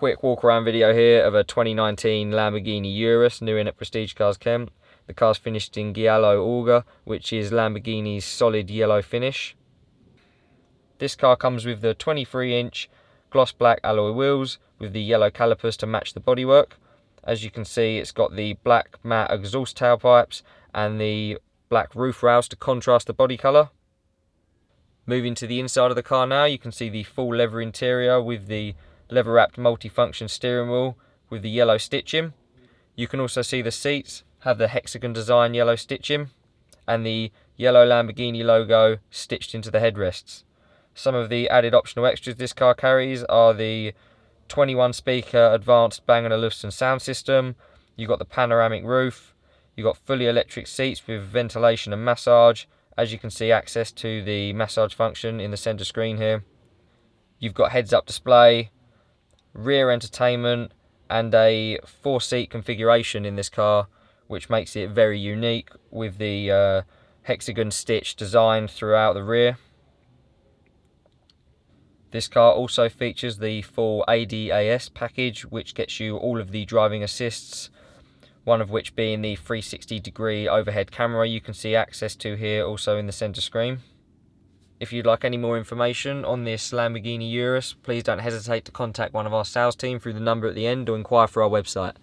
quick walk around video here of a 2019 Lamborghini Urus, new in at Prestige Cars Kent. The car's finished in Giallo Auge, which is Lamborghini's solid yellow finish. This car comes with the 23-inch gloss black alloy wheels with the yellow calipers to match the bodywork. As you can see, it's got the black matte exhaust tailpipes and the black roof rails to contrast the body colour. Moving to the inside of the car now, you can see the full leather interior with the leather wrapped multi-function steering wheel with the yellow stitching. You can also see the seats have the hexagon design yellow stitching and the yellow Lamborghini logo stitched into the headrests. Some of the added optional extras this car carries are the 21 speaker advanced Bang & Olufsen sound system. You've got the panoramic roof. You've got fully electric seats with ventilation and massage. As you can see, access to the massage function in the center screen here. You've got heads-up display, rear entertainment, and a 4-seat configuration in this car, which makes it very unique with the hexagon stitch design throughout the rear. This car also features the full ADAS package, which gets you all of the driving assists, one of which being the 360-degree overhead camera you can see access to here also in the center screen. If you'd like any more information on this Lamborghini Urus, please don't hesitate to contact one of our sales team through the number at the end or inquire through our website.